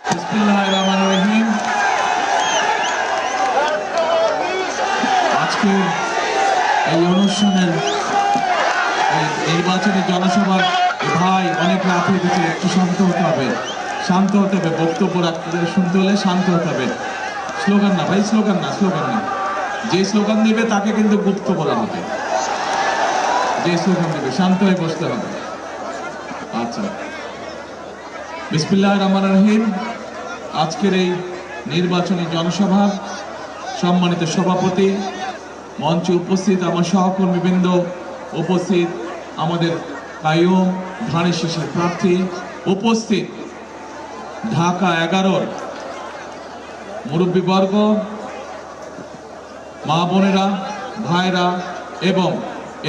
বিসমিল্লাহির রহমানির রহিম। আজকের এই অনুষ্ঠানের এই নির্বাচনী জনসভার ভাই অনেক রাত হয়ে গেছে, একটু শান্ত হতে হবে, শান্ত হতে হবে। বক্তব্য রাখতে শুনতে হলে শান্ত হতে হবে। স্লোগান না ভাই, স্লোগান না, স্লোগান না। যে স্লোগান দেবে তাকে কিন্তু গুপ্ত বলা হবে। যে স্লোগান দেবে শান্ত হয়ে বসতে হবে। আচ্ছা, বিসমিল্লাহির রহমানির রহিম। আজকের এই নির্বাচনী জনসভার সম্মানিত সভাপতি, মঞ্চে উপস্থিত আমার সহকর্মীবৃন্দ, উপস্থিত আমাদের কাইয়ুম ধানের শীষের প্রার্থী, উপস্থিত ঢাকা 11-র মুরব্বীবর্গ, মা বোনেরা, ভাইরা এবং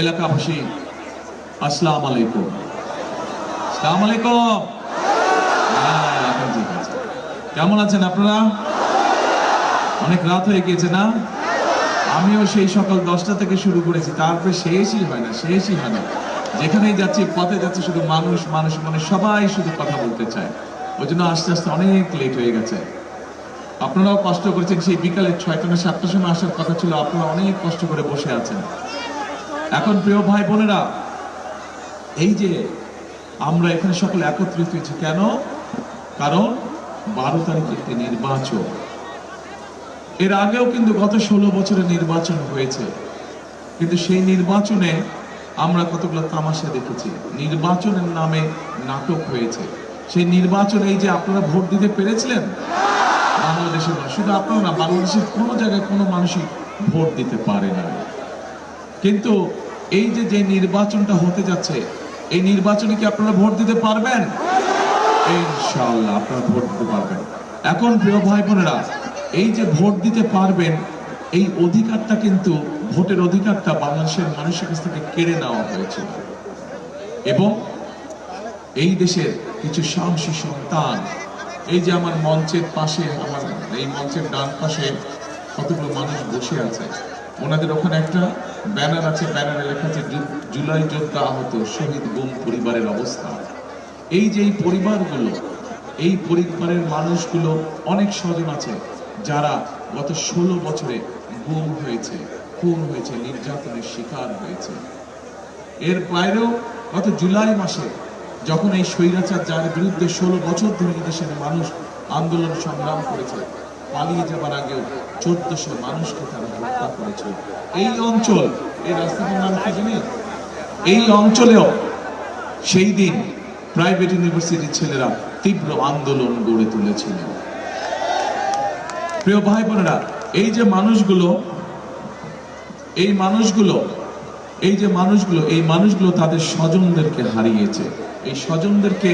এলাকাবাসী, আসসালামু আলাইকুম। আসসালামু আলাইকুম। এখন ঠিক আছে। কেমন আছেন আপনারা? অনেক রাত হয়ে গিয়েছে না? আমিও সেই সকাল 10টা থেকে শুরু করেছি, তারপরে শেষই হয় না, শেষই হয় না। যেখানেই যাচ্ছি, পথে যাচ্ছি, শুধু মানুষ মানুষ, মানে সবাই শুধু কথা বলতে চায়। ওই জন্য আস্তে আস্তে অনেক লেট হয়ে গেছে। আপনারাও কষ্ট করেছেন, সেই বিকালে 6টা না 7টার সময় আসার কথা ছিল, আপনারা অনেক কষ্ট করে বসে আছেন। এখন প্রিয় ভাই বোনেরা, এই যে আমরা এখানে সকলে একত্রিত হয়েছি কেন? কারণ 12 তারিখে একটি নির্বাচন। এর আগেও কিন্তু গত 16 বছরে নির্বাচন হয়েছে, কিন্তু সেই নির্বাচনে আমরা কতগুলো তামাশা দেখেছি। নির্বাচনের নামে নাটক হয়েছে। সেই নির্বাচনে এই যে আপনারা ভোট দিতে পেরেছিলেন, বাংলাদেশের মানুষ, শুধু আপনারা না, বাংলাদেশের কোনো জায়গায় কোনো মানুষই ভোট দিতে পারে না। কিন্তু এই যে যে নির্বাচনটা হতে যাচ্ছে, এই নির্বাচনে কি আপনারা ভোট দিতে পারবেন? ইনশাআল্লাহ আপনারা ভোট দিতে পারবেন। এখন প্রিয় ভাই বোনেরা, এই যে ভোট দিতে পারবেন, এই অধিকারটা কিন্তু, ভোটের অধিকারটা বাংলাদেশের মানুষের কাছ থেকে কেড়ে নেওয়া হয়েছিল। এবং এই দেশের কিছু সাহসী সন্তান, এই যে আমার মঞ্চের পাশে, আমার এই মঞ্চের ডান পাশে কতগুলো মানুষ বসে আছে, ওনাদের ওখানে একটা ব্যানার আছে, ব্যানারে লেখা আছে জুলাই যোদ্ধা আহত শহীদ গুম পরিবারের অবস্থা। এই যে এই পরিবারগুলো, এই পরিবারের মানুষগুলো, অনেক স্বজন আছে যারা গত 16 বছরে গুম হয়েছে, খুন হয়েছে, নির্যাতনের শিকার হয়েছে। এর বাইরেও গত জুলাই মাসে যখন এই স্বৈরাচার, যার বিরুদ্ধে 16 বছর ধরে দেশের মানুষ আন্দোলন সংগ্রাম করেছে, পালিয়ে যাবার আগেও 1400 মানুষকে তারা হত্যা করেছে। এই অঞ্চল, এই রাস্তাটার নাম কি জানি, এই অঞ্চলেও সেই দিন প্রাইভেট ইউনিভার্সিটির ছেলেরা তীব্র আন্দোলন গড়ে তুলেছিল। প্রিয় ভাই বোনেরা, এই যে মানুষগুলো, এই মানুষগুলো তাদের স্বজনদেরকে হারিয়েছে। এই স্বজনদেরকে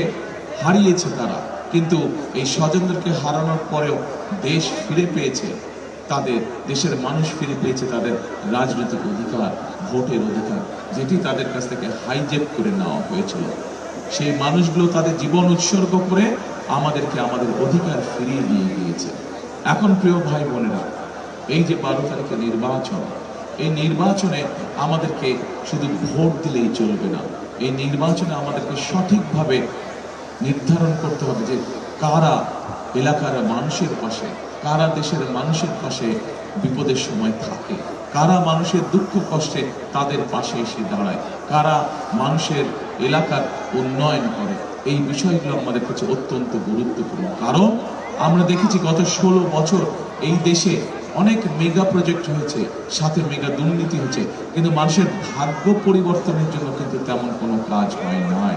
হারিয়েছে তারা, কিন্তু এই স্বজনদেরকে হারানোর পরেও দেশ ফিরে পেয়েছে, তাদের দেশের মানুষ ফিরে পেয়েছে তাদের রাজনৈতিক অধিকার, ভোটের অধিকার, যেটি তাদের কাছ থেকে হাইজ্যাক করে নেওয়া হয়েছিল। সেই মানুষগুলো তাদের জীবন উৎসর্গ করে আমাদেরকে আমাদের অধিকার ফিরিয়ে দিয়ে গিয়েছে। এখন প্রিয় ভাই বোনেরা, এই যে 12 তারিখে নির্বাচন, এই নির্বাচনে আমাদেরকে শুধু ভোট দিলেই চলবে না। এই নির্বাচনে আমাদেরকে সঠিকভাবে নির্ধারণ করতে হবে যে কারা এলাকার মানুষের পাশে, কারা দেশের মানুষের পাশে বিপদের সময় থাকে, কারা মানুষের দুঃখ কষ্টে তাদের পাশে এসে দাঁড়ায়, কারা মানুষের এলাকার উন্নয়ন করে। এই বিষয়গুলো আমাদের কাছে অত্যন্ত গুরুত্বপূর্ণ। কারণ আমরা দেখেছি গত 16 বছর এই দেশে অনেক মেগা প্রজেক্ট হয়েছে, সাথে মেগা দুর্নীতি হয়েছে, কিন্তু মানুষের ভাগ্য পরিবর্তনের জন্য কিন্তু তেমন কোনো কাজ হয় নাই।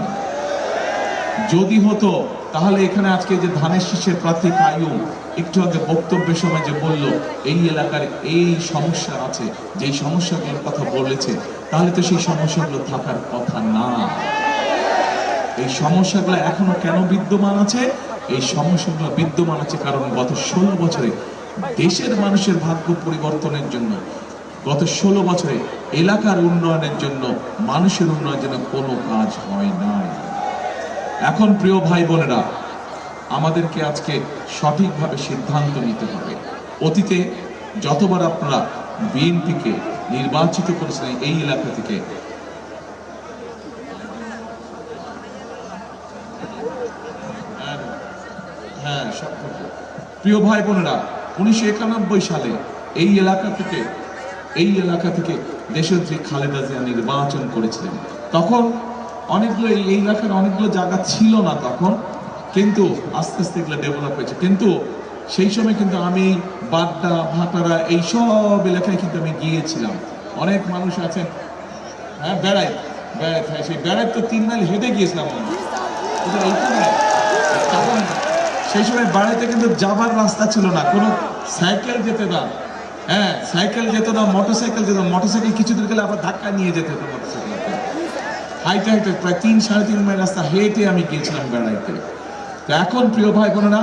যদি হতো তাহলে এখানে আজকে যে ধানের শীষের প্রার্থী কাইয়ুম একটু আগে বক্তব্যের সময় যে বলল এই এলাকার এই সমস্যা আছে, যেই সমস্যাগুলোর কথা বলেছে, তাহলে তো সেই সমস্যাগুলো থাকার কথা না। এই সমস্যাগুলো এখনো কেন বিদ্যমান আছে? এই সমস্যাগুলো বিদ্যমান আছে কারণ গত 16 বছরে দেশের মানুষের ভাগ্য পরিবর্তনের জন্য, গত 16 বছরে এলাকার উন্নয়নের জন্য, মানুষের উন্নয়নের জন্য কোনো কাজ হয় নাই। এখন প্রিয় ভাই বোনেরা, আমাদেরকে আজকে সঠিকভাবে সিদ্ধান্ত নিতে হবে। অতীতে যতবার আপনারা বিএনপিকে নির্বাচিত করেছিলেন এই এলাকা থেকে, হ্যাঁ সম্পর্ক। প্রিয় ভাই বোনেরা, 1991 সালে এই এলাকা থেকে দেশনেত্রী খালেদা জিয়া নির্বাচন করেছিলেন। তখন অনেকগুলো এই এলাকার অনেকগুলো জায়গা ছিল না তখন, কিন্তু আস্তে আস্তে এগুলো ডেভেলপ হয়েছে। কিন্তু সেই সময় কিন্তু আমি বাড্ডা, ভাটারা এই সব এলাকায় কিন্তু আমি গিয়েছিলাম। অনেক মানুষ আছেন, হ্যাঁ, বেড়াই হ্যাঁ, সেই বেড়াই তো 3 মাইল হেঁটে গিয়েছিলাম আমরা। তখন সেই সময় বাড়িতে কিন্তু যাবার রাস্তা ছিল না, কোনো সাইকেল যেতে না, হ্যাঁ সাইকেল যেত না, মোটরসাইকেল যেত, মোটরসাইকেল কিছু দূর গেলে আবার ধাক্কা নিয়ে যেতে হতো মোটরসাইকেল। হাইটে হাইটে প্রায় 3-3.5 মাইল রাস্তা হেঁটে আমি গিয়েছিলাম বেড়াইতে। তো এখন প্রিয় ভাই বোনেরা,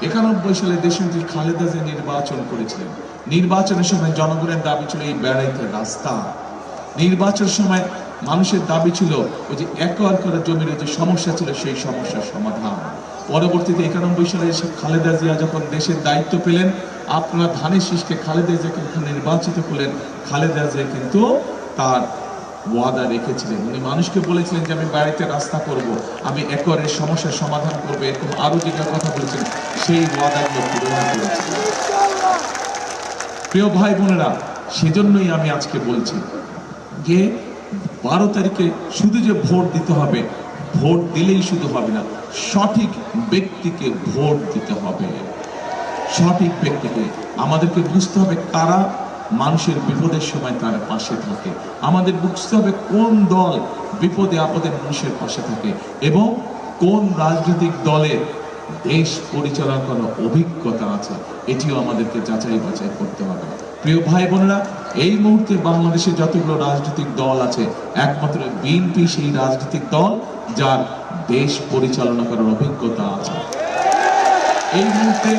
91 সালে দেশনেত্রী খালেদা জিয়া নির্বাচন করেছিলেন। নির্বাচনের সময় জনগণের দাবি ছিল এই বেড়াইতে রাস্তা। নির্বাচনের সময় মানুষের দাবি ছিল ওই যে একর করে জমির যে সমস্যা ছিল সেই সমস্যার সমাধান। পরবর্তীতে 91 সালে খালেদা জিয়া যখন দেশের দায়িত্ব পেলেন, আপনারা ধানের শীষকে খালেদা জিয়াকে নির্বাচিত করলেন। খালেদা জিয়া কিন্তু তার ওয়াদা রেখেছিলেন। উনি মানুষকে বলেছিলেন যে আমি বাড়িতে রাস্তা করব, আমি একরের সমস্যার সমাধান করবো, এরকম আরো যেগুলো কথা বলেছেন সেই ওয়াদাগুলো পূরণ করেছিলেন। প্রিয় ভাই বোনেরা, সেজন্যই আমি আজকে বলছি যে 12 তারিখে শুধু যে ভোট দিতে হবে, ভোট দিলেই শুধু হবে না, সঠিক ব্যক্তিকে ভোট দিতে হবে। সঠিক ব্যক্তিকে আমাদেরকে বুঝতে হবে কারা মানুষের বিপদের সময় তার পাশে থাকে। আমাদের বুঝতে হবে কোন দল বিপদে আপদে মানুষের পাশে থাকে এবং কোন রাজনৈতিক দলের দেশ পরিচালনা করার অভিজ্ঞতা আছে, এটিও আমাদেরকে যাচাই বাছাই করতে হবে। প্রিয় ভাই বোনেরা, এই মুহূর্তে বাংলাদেশে যতগুলো রাজনৈতিক দল আছে, একমাত্র বিএনপি সেই রাজনৈতিক দল যার দেশ পরিচালনা করার অভিজ্ঞতা আছে। এই মুহূর্তে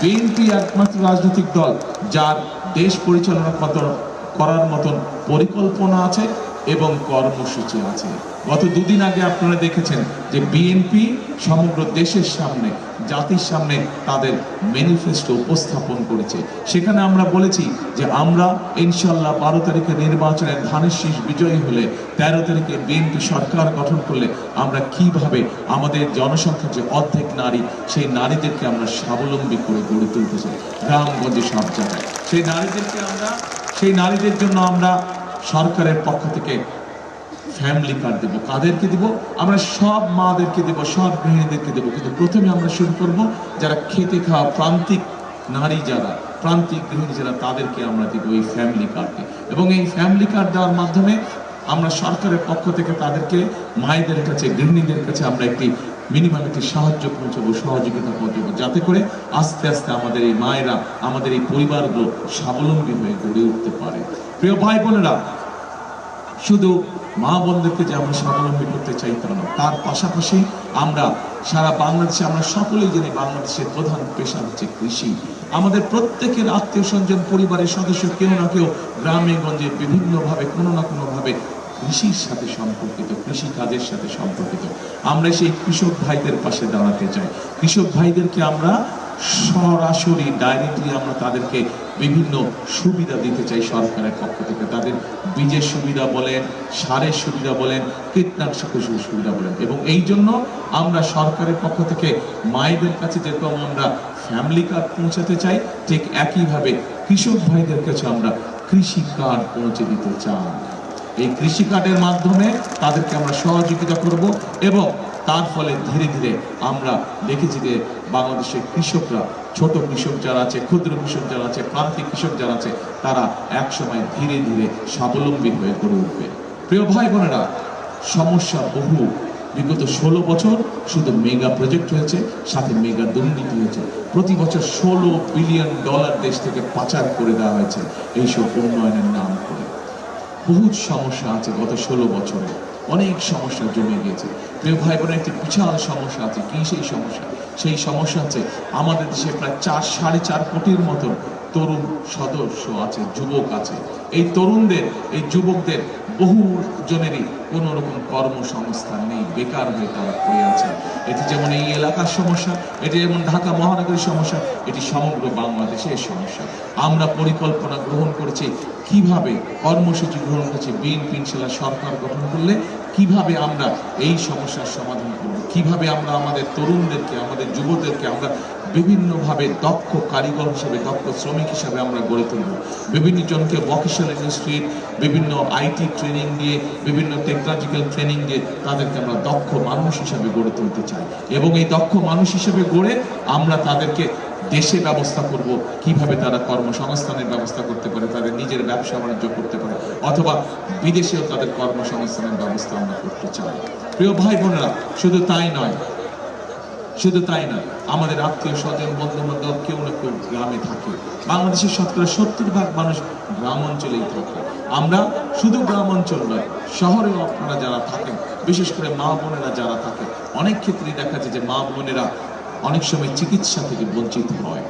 বিএনপি একমাত্র রাজনৈতিক দল যার দেশ পরিচালনা করার মতন পরিকল্পনা আছে এবং কর্মসূচি আছে। গত 2 দিন আগে আপনারা দেখেছেন যে বিএনপি সমগ্র দেশের সামনে, জাতির সামনে তাদের ম্যানিফেস্টো উপস্থাপন করেছে। সেখানে আমরা বলেছি যে আমরা ইনশাল্লাহ 12 তারিখে নির্বাচনে ধানের শীষ বিজয়ী হলে 13 তারিখে বিএনপি সরকার গঠন করলে আমরা কিভাবে আমাদের জনসংখ্যার যে অর্ধেক নারী, সেই নারীদেরকে আমরা স্বাবলম্বী করে গড়ে তুলতে চাই গ্রামগঞ্জে সব জায়গায়। সেই নারীদের জন্য আমরা সরকারের পক্ষ থেকে ফ্যামিলি কার্ড দেব। কাদেরকে দিব? আমরা সব মাদেরকে দেব, সব গৃহিণীদেরকে দেব। কিন্তু প্রথমে আমরা শুরু করব যারা খেতে খাওয়া প্রান্তিক নারী, যারা প্রান্তিক গৃহিণী যারা, তাদেরকে আমরা দিব এই ফ্যামিলি কার্ডে। এবং এই ফ্যামিলি কার্ড দেওয়ার মাধ্যমে আমরা সরকারের পক্ষ থেকে তাদেরকে, মায়েদের কাছে, গৃহিণীদের কাছে আমরা একটি মিনিমাম একটি সাহায্য পৌঁছাবো, সহযোগিতা পৌঁছাবো, যাতে করে আস্তে আস্তে আমাদের এই মায়েরা, আমাদের এই পরিবারগুলো স্বাবলম্বী হয়ে গড়ে উঠতে পারে। প্রিয় ভাই বোনেরা, শুধু মা বোনদেরকে যে আমরা স্বাবলম্বী করতে চাই তা না, তার পাশাপাশি আমরা সারা বাংলাদেশে, আমরা সকলেই জানি বাংলাদেশের প্রধান পেশা হচ্ছে কৃষি। আমাদের প্রত্যেকের আত্মীয় স্বজন, পরিবারের সদস্য কেউ না কেউ গ্রামে গঞ্জে বিভিন্নভাবে কোনো না কোনোভাবে কৃষির সাথে সম্পর্কিত, কৃষি কাজের সাথে সম্পর্কিত। আমরা সেই কৃষক ভাইদের পাশে দাঁড়াতে চাই। কৃষক ভাইদেরকে আমরা সরাসরি ডাইরেক্টলি আমরা তাদেরকে বিভিন্ন সুবিধা দিতে চাই সরকারের পক্ষ থেকে। তাদের বীজের সুবিধা বলেন, সারের সুবিধা বলেন, কীটনাশকের সুবিধা বলেন। এবং এই জন্য আমরা সরকারের পক্ষ থেকে মায়েদের কাছে যেরকম আমরা ফ্যামিলি কার্ড পৌঁছাতে চাই, ঠিক একইভাবে কৃষক ভাইদের কাছে আমরা কৃষি কার্ড পৌঁছে দিতে চাই। এই কৃষি কার্ডের মাধ্যমে তাদেরকে আমরা সহযোগিতা করব এবং তার ফলে ধীরে ধীরে আমরা দেখেছি যে বাংলাদেশের কৃষকরা, ছোট কৃষক যারা আছে, ক্ষুদ্র কৃষক যারা আছে, প্রান্তিক কৃষক যারা আছে, তারা একসময় ধীরে ধীরে স্বাবলম্বী হয়ে গড়ে উঠবে। প্রিয় ভাই বোনেরা, সমস্যা বহু। বিগত 16 বছর শুধু মেগা প্রজেক্ট হয়েছে, সাথে মেগা দুর্নীতি হয়েছে। প্রতি বছর $16 বিলিয়ন দেশ থেকে পাচার করে দেওয়া হয়েছে এইসব উন্নয়নের নাম করে। বহুত সমস্যা আছে গত 16 বছরে, অনেক সমস্যা জমে গিয়েছে। প্রিয় ভাই বোনের একটি বিশাল সমস্যা আছে। কি সেই সমস্যা? সেই সমস্যা আছে আমাদের দেশে প্রায় 4-4.5 কোটির মতো তরুণ সদস্য আছে, যুবক আছে। এই তরুণদের, এই যুবকদের বহু জনেরই কোনো রকম কর্মসংস্থান নেই, বেকার হয়ে তারা পড়ে আছে। এটি যেমন এই এলাকার সমস্যা, এটি যেমন ঢাকা মহানগরীর সমস্যা, এটি সমগ্র বাংলাদেশের সমস্যা। আমরা পরিকল্পনা গ্রহণ করেছি, কিভাবে কর্মসূচি গ্রহণ করেছি, বিএনপি ইনশাল্লাহ সরকার গঠন করলে কিভাবে আমরা এই সমস্যার সমাধান করব, কিভাবে আমরা আমাদের তরুণদেরকে, আমাদের যুবদেরকে আমরা বিভিন্নভাবে দক্ষ কারিগর হিসেবে, দক্ষ শ্রমিক হিসেবে আমরা গড়ে তুলব। বিভিন্ন জনকে ভোকেশনাল ইন্ডাস্ট্রির বিভিন্ন আইটি ট্রেনিং দিয়ে, বিভিন্ন টেকনোলজিক্যাল ট্রেনিং দিয়ে তাদেরকে আমরা দক্ষ মানুষ হিসেবে গড়ে তুলতে চাই, এবং এই দক্ষ মানুষ হিসেবে গড়ে আমরা তাদেরকে দেশে ব্যবস্থা করব, কিভাবে তারা কর্মসংস্থানের ব্যবস্থা করতে পারে, তাদের নিজের ব্যবসা বাণিজ্য করতে পারে, অথবা বিদেশেও তাদের কর্মসংস্থানের ব্যবস্থা আমরা করতে চাই। প্রিয় ভাই বোনেরা, শুধু তাই নয়, শুধু তাই না, আমাদের আত্মীয় স্বজন, বন্ধু বান্ধব কেউ না কেউ গ্রামে থাকে। বাংলাদেশের শতকরা 70% মানুষ গ্রাম অঞ্চলেই থাকে। আমরা শুধু গ্রাম অঞ্চল নয়, শহরেও আপনারা যারা থাকেন, বিশেষ করে মা বোনেরা যারা থাকে, অনেক ক্ষেত্রেই দেখা যায় যে মা বোনেরা অনেক সময় চিকিৎসা থেকে বঞ্চিত হয়।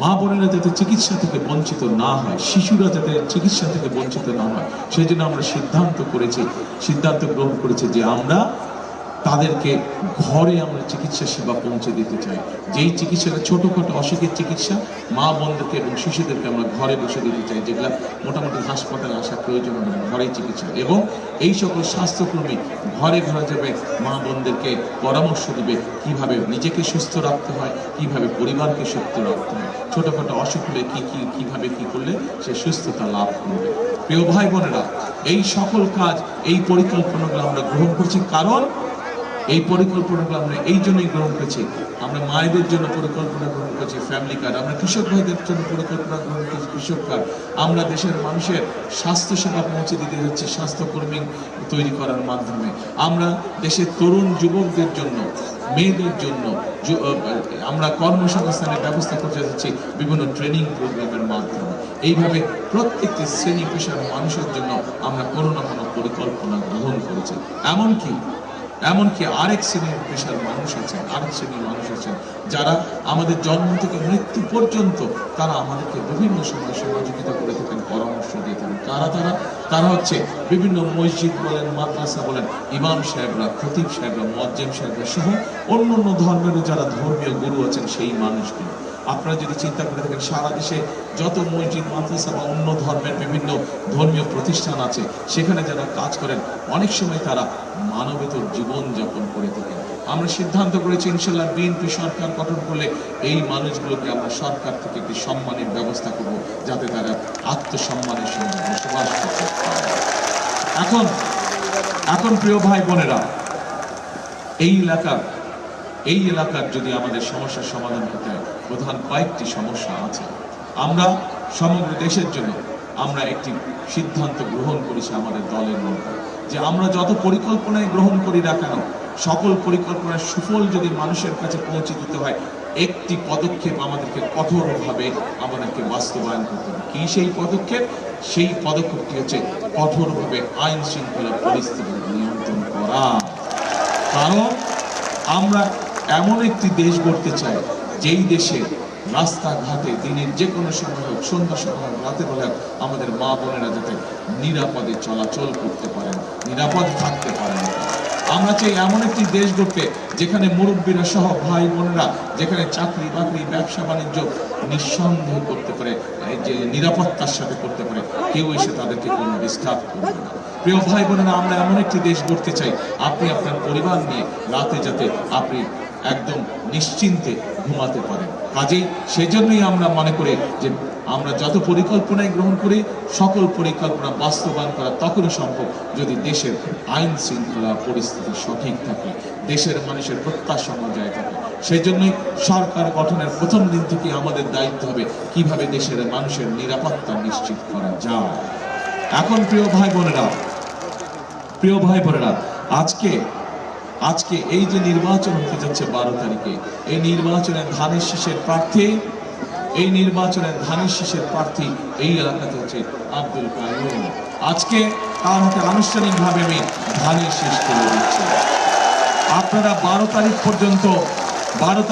মা বোনেরা যাতে চিকিৎসা থেকে বঞ্চিত না হয়, শিশুরা যাতে চিকিৎসা থেকে বঞ্চিত না হয়, সেই জন্য আমরা সিদ্ধান্ত গ্রহণ করেছি যে আমরা তাদেরকে ঘরে আমরা চিকিৎসা সেবা পৌঁছে দিতে চাই। যেই চিকিৎসাটা ছোটখাটো অসুখের চিকিৎসা মা বোনদেরকে এবং শিশুদেরকে আমরা ঘরে বসে দিতে চাই, যেগুলা মোটামুটি হাসপাতালে আসা প্রয়োজন হবে না, ঘরেই চিকিৎসা। এবং এই সকল স্বাস্থ্যকর্মী ঘরে ঘরে যাবে, মা বোনদেরকে পরামর্শ দিবে কিভাবে নিজেকে সুস্থ রাখতে হয়, কিভাবে পরিবারকে সুস্থ রাখতে হয়, ছোটখাটো অসুখ হলে কিভাবে কি করলে সে সুস্থতা লাভ করবে। প্রিয় ভাই বোনেরা, এই সকল কাজ, এই পরিকল্পনাগুলো আমরা গ্রহণ করছি, কারণ এই পরিকল্পনাগুলো আমরা এই জন্যই গ্রহণ করেছি। আমরা মায়েদের জন্য পরিকল্পনা গ্রহণ করেছি ফ্যামিলি কার্ড, আমরা কৃষক ভাইদের জন্য পরিকল্পনা গ্রহণ করেছি কৃষক কার্ড, আমরা দেশের মানুষের স্বাস্থ্য সেবা পৌঁছে দিতে যাচ্ছি স্বাস্থ্যকর্মী তৈরি করার মাধ্যমে, আমরা দেশের তরুণ যুবকদের জন্য, মেয়েদের জন্য আমরা কর্মসংস্থানের ব্যবস্থা করতে যাচ্ছি বিভিন্ন ট্রেনিং প্রোগ্রামের মাধ্যমে। এইভাবে প্রত্যেকটি শ্রেণী পেশার মানুষের জন্য আমরা কোনো না কোনো পরিকল্পনা গ্রহণ করেছি। এমনকি আরেক শ্রেণীর পেশার মানুষ আছেন যারা আমাদের জন্ম থেকে মৃত্যু পর্যন্ত তারা আমাদেরকে বিভিন্ন সময় সহযোগিতা করে থাকেন, পরামর্শ দিয়ে থাকেন। তারা হচ্ছে বিভিন্ন মসজিদ বলেন, মাদ্রাসা বলেন, ইমাম সাহেবরা, খতিব সাহেবরা, মুয়াজ্জিম সাহেবরা সহ অন্যান্য ধর্মেরও যারা ধর্মীয় গুরু আছেন সেই মানুষগুলো। আপনারা যদি চিন্তা করে থাকেন, সারা দেশে যত মসজিদ, মাদ্রাসা বা অন্য ধর্মের বিভিন্ন ধর্মীয় প্রতিষ্ঠান আছে, সেখানে যারা কাজ করেন অনেক সময় তারা মানবেতর জীবন যাপন করে থাকেন। আমরা সিদ্ধান্ত করেছি ইনশাল্লাহ বিএনপি সরকার গঠন করলে এই মানুষগুলোকে আমরা সরকার থেকে একটি সম্মানের ব্যবস্থা করব, যাতে তারা আত্মসম্মানের সঙ্গে বসবাস করতে পারে। এখন প্রিয় ভাই বোনেরা, এই এলাকার যদি আমাদের সমস্যার সমাধান করতে হয়, প্রধান কয়েকটি সমস্যা আছে। আমরা সমগ্র দেশের জন্য আমরা একটি সিদ্ধান্ত গ্রহণ করেছি আমাদের দলের মধ্যে, যে আমরা যত পরিকল্পনায় গ্রহণ করি না কেন, সকল পরিকল্পনার সুফল যদি মানুষের কাছে পৌঁছে দিতে হয়, একটি পদক্ষেপ আমাদেরকে কঠোরভাবে আমাদেরকে বাস্তবায়ন করতে হবে। কি সেই পদক্ষেপ? সেই পদক্ষেপটি হচ্ছে কঠোরভাবে আইন শৃঙ্খলা পরিস্থিতি নিয়ন্ত্রণ করা। কারণ আমরা এমন একটি দেশ গড়তে চাই, যেই দেশে রাস্তাঘাটে দিনের যে কোনো সময় হোক, সন্ধ্যা সময় হোক, রাতে বেলা আমাদের মা বোনেরা যাতে নিরাপদে চলাচল করতে পারেন, নিরাপদ থাকতে পারেন। আমরা চাই এমন একটি দেশ গড়তে যেখানে মুরব্বীরা সহ ভাই বোনেরা, যেখানে চাকরি বাকরি, ব্যবসা বাণিজ্য নিঃসন্দেহ করতে পারে, যে নিরাপত্তার সাথে করতে পারে, কেউ এসে তাদেরকে কোনো ডিস্টার্ব করবে না। প্রিয় ভাই বোনেরা, আমরা এমন একটি দেশ গড়তে চাই, আপনি আপনার পরিবার নিয়ে রাতে যাতে আপনি একদম নিশ্চিন্তে ঘুমাতে পারেন। কাজেই সেজন্যই আমরা মনে করি যে আমরা যত পরিকল্পনায় গ্রহণ করি, সকল পরিকল্পনা বাস্তবায়ন করা তখনই সম্ভব যদি দেশের আইন শৃঙ্খলা পরিস্থিতি সঠিক থাকে, দেশের মানুষের প্রত্যাশা অনুযায়ী থাকে। সেই জন্যই সরকার গঠনের প্রথম দিন থেকে আমাদের দায়িত্ব হবে কিভাবে দেশের মানুষের নিরাপত্তা নিশ্চিত করা যায়। এখন প্রিয় ভাই বোনেরা, আজকে এই যে নির্বাচন হতে যাচ্ছে 12 তারিখে, এই নির্বাচনের ধানের শীষের প্রার্থী এই এলাকাতে হচ্ছে আব্দুল কাইয়ুম। আজকে তার হাতে আনুষ্ঠানিকভাবে আমি ধানের শীষ তুলে দিচ্ছি। আপনারা 12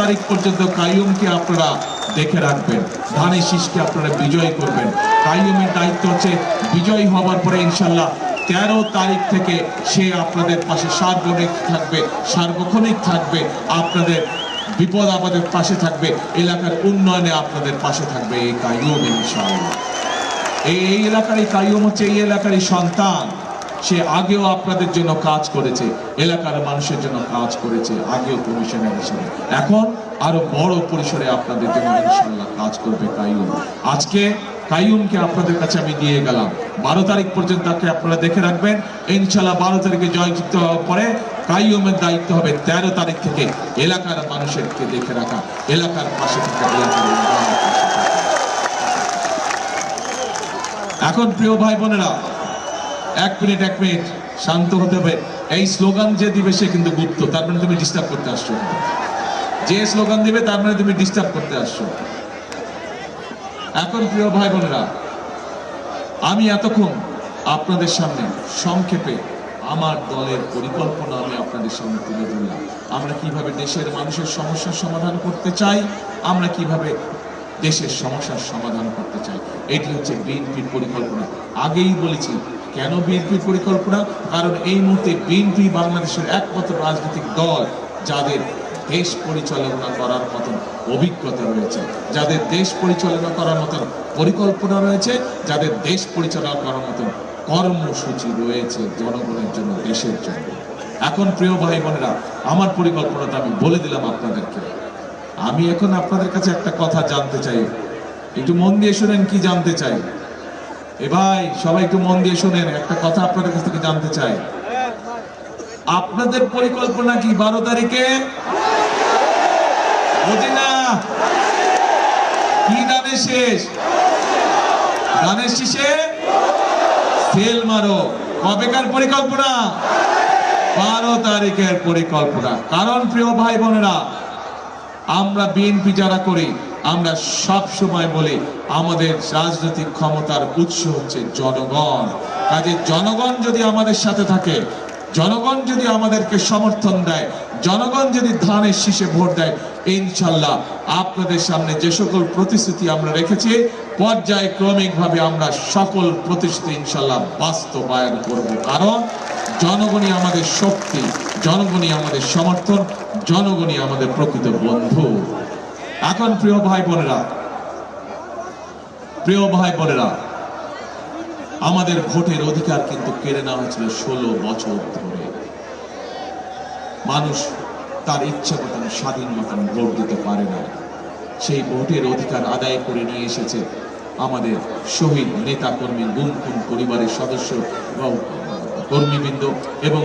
তারিখ পর্যন্ত কাইয়ুমকে আপনারা দেখে রাখবেন, ধানের শীষকে আপনারা বিজয় করবেন। কাইয়ুমের দায়িত্ব হচ্ছে বিজয়ী হওয়ার পরে ইনশাল্লাহ 13 তারিখ থেকে সে আপনাদের পাশে সার্বক্ষণিক থাকবে, আপনাদের বিপদ আপদের পাশে থাকবে, এলাকার উন্নয়নে আপনাদের পাশে থাকবে এই কাইয়ুম ইনশাআল্লাহ। এই এলাকারই কাইয়ুম হচ্ছে এই এলাকারই সন্তান। সে আগেও আপনাদের জন্য কাজ করেছে, এলাকার মানুষের জন্য কাজ করেছে, আগেও কমিশনার হিসেবে। এখন আরো বড় পরিসরে আপনাদের জন্য ইনশাআল্লাহ কাজ করবে কাইয়ুম। আজকে কাইয়ুমকে আপনাদের কাছে আমি দিয়ে গেলাম। 12 তারিখ পর্যন্ত তাকে আপনারা দেখে রাখবেন। ইনশাআল্লাহ 12 তারিখে জয়যুক্ত হওয়ার পরে কাইয়ুমের দায়িত্ব হবে 13 তারিখ থেকে এলাকার মানুষেরকে দেখে রাখা, এলাকার পাশে থাকা, এলাকার উন্নয়নের পাশে থাকা। এখন প্রিয় ভাই বোনেরা, এক মিনিট শান্ত হতে হবে। এই স্লোগান যে দিবে সে কিন্তু গুপ্ত, তার মানে তুমি ডিস্টার্ব করতে আসছো। যে স্লোগান দিবে তার মানে তুমি ডিস্টার্ব করতে আসছো। এখন প্রিয় ভাই বোনেরা, আমি এতক্ষণ আপনাদের সামনে সংক্ষেপে আমার দলের পরিকল্পনা আমি আপনাদের সামনে তুলে ধরলাম। আমরা কিভাবে দেশের মানুষের সমস্যার সমাধান করতে চাই, আমরা কিভাবে দেশের সমস্যার সমাধান করতে চাই, এটি হচ্ছে বিএনপির পরিকল্পনা। আগেই বলেছি কেন বিএনপির পরিকল্পনা, কারণ এই মুহূর্তে বিএনপি বাংলাদেশের একমাত্র রাজনৈতিক দল যাদের দেশ পরিচালনা করার মতন অভিজ্ঞতা রয়েছে, যাদের দেশ পরিচালনা করার মতন পরিকল্পনা রয়েছে, যাদের দেশ পরিচালনা করার মতন কর্মসূচি রয়েছে জনগণের জন্য, দেশের জন্য। এখন প্রিয় ভাই বোনেরা, আমার পরিকল্পনাটা আমি বলে দিলাম আপনাদেরকে। আমি এখন আপনাদের কাছে একটা কথা জানতে চাই, একটু মন দিয়ে শুনেন কি জানতে চাই। এ ভাই সবাই একটু মন দিয়ে শুনেন, একটা কথা আপনাদের কাছ থেকে জানতে চাই। আপনাদের পরিকল্পনা কি 12 তারিখে? বুঝি না কি গানের শেষ? গানের শেষে সেল মারো। কবেকার পরিকল্পনা? 12 তারিখের পরিকল্পনা। কারণ প্রিয় ভাই বোনেরা, আমরা বিএনপি যারা করি, আমরা সব সময় বলি আমাদের রাজনৈতিক ক্ষমতার উৎস হচ্ছে জনগণ। কাজে জনগণ যদি আমাদের সাথে থাকে, জনগণ যদি আমাদেরকে সমর্থন দেয়, জনগণ যদি ধানের শীষে ভোট দেয়, ইনশাল্লাহ আপনাদের সামনে যে সকল প্রতিশ্রুতি আমরা রেখেছি পর্যায়ক্রমিকভাবে আমরা সকল প্রতিশ্রুতি ইনশাল্লাহ বাস্তবায়ন করব। কারণ জনগণই আমাদের শক্তি, জনগণই আমাদের সমর্থন, জনগণই আমাদের প্রকৃত বন্ধু। এখন প্রিয় ভাই বোনেরা, আমাদের ভোটের অধিকার কিন্তু কেড়ে নেওয়া হয়েছিল 16 বছর ধরে। মানুষ তার ইচ্ছা মতন স্বাধীন মতন ভোট দিতে পারে না। সেই ভোটের অধিকার আদায় করে নিয়ে এসেছে আমাদের শহীদ নেতা কর্মী, গুম খুন পরিবারের সদস্য এবং কর্মীবৃন্দ এবং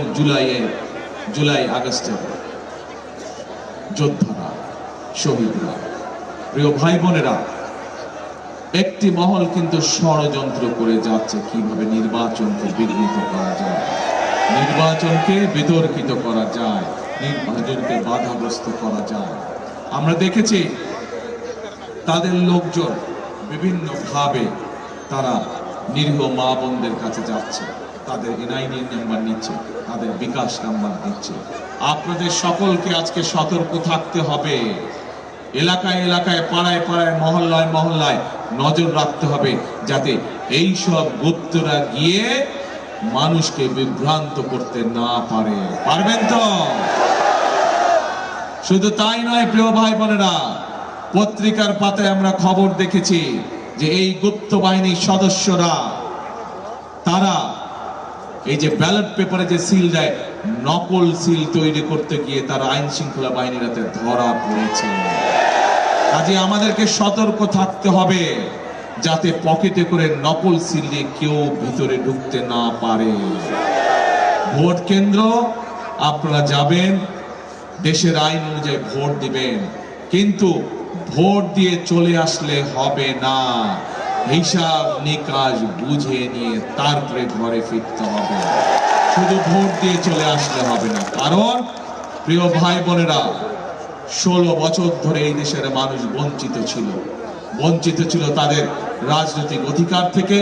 জুলাই আগস্টের যোদ্ধারা, শহীদরা। প্রিয় ভাই বোনেরা, একটি মহল কিন্তু ষড়যন্ত্র করে যাচ্ছে কিভাবে নির্বাচনকে বিঘ্নিত করা যায়, নির্বাচনকে বিতর্কিত করা যায়, নির্বাচনকে বাধাগ্রস্ত করা যায়। আমরা দেখেছি তাদের লোকজন বিভিন্ন ভাবে তারা নিরীহ মা বোনদের কাছে যাচ্ছে, তাদের এনআইডি নাম্বার নিচ্ছে, তাদের বিকাশ নাম্বার দিচ্ছে। আপনাদের সকলকে আজকে সতর্ক থাকতে হবে। এলাকায় এলাকায়, পাড়ায় পাড়ায়, মহল্লায় মহল্লায় নজর রাখতে হবে যাতে এই সব গুপ্তরা গিয়ে মানুষকে বিভ্রান্ত করতে না পারে। পারবেন তো? শুধু তাই নয় প্রিয় ভাই বোনেরা, পত্রিকার পাতায় আমরা খবর দেখেছি যে এই গুপ্ত বাহিনীর সদস্যরা তারা এই যে ব্যালট পেপারে যে সিল দেয়, নকল সিল তৈরি করতে গিয়ে তারা আইন শৃঙ্খলা বাহিনীর হাতে ধরা পড়েছে। কাজে আমাদেরকে সতর্ক থাকতে হবে যাতে পকেটে করে নকল সিল দিয়ে কেউ ভিতরে ঢুকতে না পারে। ভোট কেন্দ্র আপনারা যাবেন, দেশের আইন অনুযায়ী ভোট দিবেন, কিন্তু ভোট দিয়ে চলে আসলে হবে না। হিসাব নিকাশ বুঝে নিয়ে তারপরে ঘরে ফিরতে হবে। শুধু ভোট দিয়ে চলে আসলে হবে না। কারণ প্রিয় ভাই বোনেরা, 16 বছর ধরে এই দেশের মানুষ বঞ্চিত ছিল তাদের রাজনৈতিক অধিকার থেকে,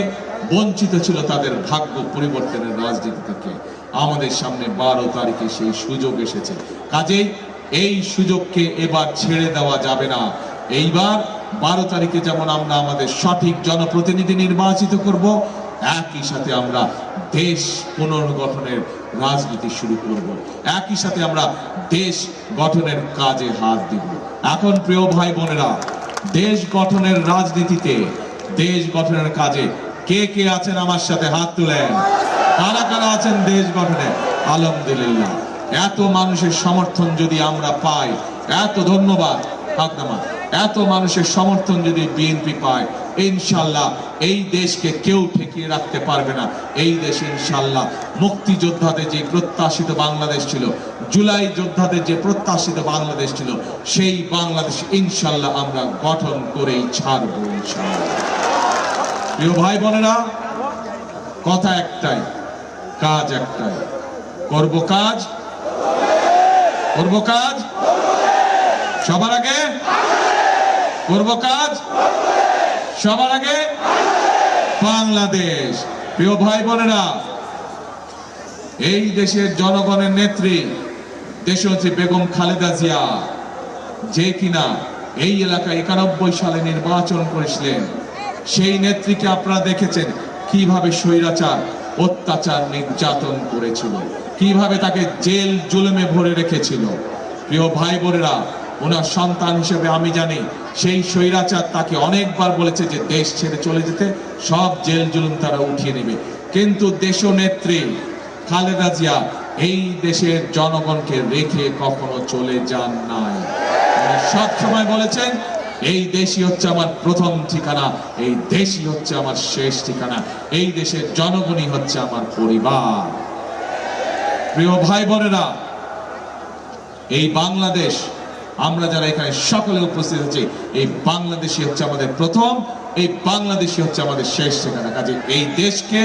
বঞ্চিত ছিল তাদের ভাগ্য পরিবর্তনের রাজনীতি থেকে। আমাদের সামনে 12 তারিখে সেই সুযোগ এসেছে। কাজেই এই সুযোগকে এবার ছেড়ে দেওয়া যাবে না। এইবার 12 তারিখে যেমন আমরা আমাদের সঠিক জনপ্রতিনিধি নির্বাচিত করব, একই সাথে আমরা দেশ পুনর্গঠনের রাজনীতি শুরু করব, একই সাথে আমরা দেশ গঠনের কাজে হাত দিব। এখন প্রিয় ভাই বোনেরা, দেশ গঠনের রাজনীতিতে, দেশ গঠনের কাজে কে কে আছেন আমার সাথে? হাত তুলেন। কারা কারা আছেন দেশ গঠনে? আলহামদুলিল্লাহ। এত মানুষের সমর্থন যদি আমরা পাই, এত ধন্যবাদ হাতনামা, এত মানুষের সমর্থন যদি বিএনপি পায়, ইনশাল্লাহ এই দেশকে কেউ ঠেকিয়ে রাখতে পারবে না। এই দেশ ইনশাল্লাহ মুক্তিযোদ্ধাদের যে প্রত্যাশিত বাংলাদেশ ছিল, জুলাই যোদ্ধাদের যে প্রত্যাশিত বাংলাদেশ ছিল, সেই বাংলাদেশ ইনশাল্লাহ আমরা গঠন করেই ছাড়ব ইনশাল্লাহ। প্রিয় ভাই বোনেরা, কথা একটাই, কাজ একটাই। করব কাজ, করব কাজ, সবার আগে করব কাজ, সবার আগে বাংলাদেশ। প্রিয় ভাই বোনেরা, এই দেশের জনগণের নেত্রী দেশনেত্রী বেগম খালেদা জিয়া, যে কিনা এই এলাকায় 91 সালে নির্বাচন করেছিলেন, সেই নেত্রীকে আপনারা দেখেছেন কিভাবে স্বৈরাচার অত্যাচার নির্যাতন করেছিল, কিভাবে তাকে জেল জুলুমে ভরে রেখেছিল। প্রিয় ভাই বোনেরা, ওনার সন্তান হিসেবে আমি জানি সেই স্বৈরাচার তাকে অনেকবার বলেছে যে দেশ ছেড়ে চলে যেতে, সব জেল জুলুম তারা উঠিয়ে নেবে। কিন্তু দেশনেত্রী খালেদা জিয়া এই দেশের জনগণকে রেখে কখনো চলে যান নাই। সব সময় বলেছেন এই দেশই হচ্ছে আমার প্রথম ঠিকানা, এই দেশই হচ্ছে আমার শেষ ঠিকানা, এই দেশের জনগণই হচ্ছে আমার পরিবার। প্রিয় ভাই বোনেরা, এই বাংলাদেশ, আমরা যারা এখানে সকলে উপস্থিত আছি, এই বাংলাদেশই হচ্ছে আমাদের প্রথম, এই বাংলাদেশই হচ্ছে আমাদের শেষ ঠিকানা। কাজে এই দেশকে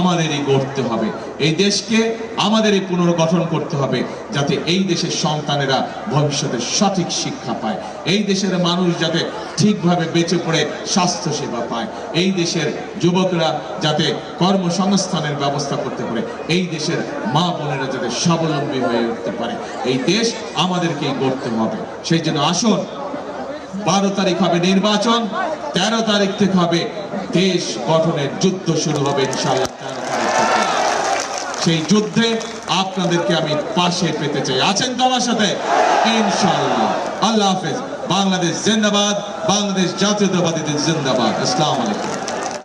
আমাদেরই গড়তে হবে, এই দেশকে আমাদেরই পুনর্গঠন করতে হবে, যাতে এই দেশের সন্তানেরা ভবিষ্যতে সঠিক শিক্ষা পায়, এই দেশের মানুষ যাতে ঠিকভাবে বেঁচে পড়ে স্বাস্থ্য সেবা পায়, এই দেশের যুবকরা যাতে কর্মসংস্থানের ব্যবস্থা করতে পারে, এই দেশের মা বোনেরা যাতে স্বাবলম্বী হয়ে উঠতে পারে। এই দেশ আমাদেরকেই গড়তে হবে। সেই জন্য আসুন, 12 তারিখ হবে নির্বাচন, 13 তারিখ থেকে হবে দেশ গঠনের যুদ্ধ শুরু হবে ইনশাআল্লাহ। 13 তারিখ থেকে সেই যুদ্ধে আপনাদেরকে আমি পাশে পেতে চাই। আছেন তো আমার সাথে? ইনশাআল্লাহ। আল্লাহ হাফেজ। বাংলাদেশ জিন্দাবাদ, বাংলাদেশ জাতীয়তাবাদীদের জিন্দাবাদ। আসসালামু আলাইকুম।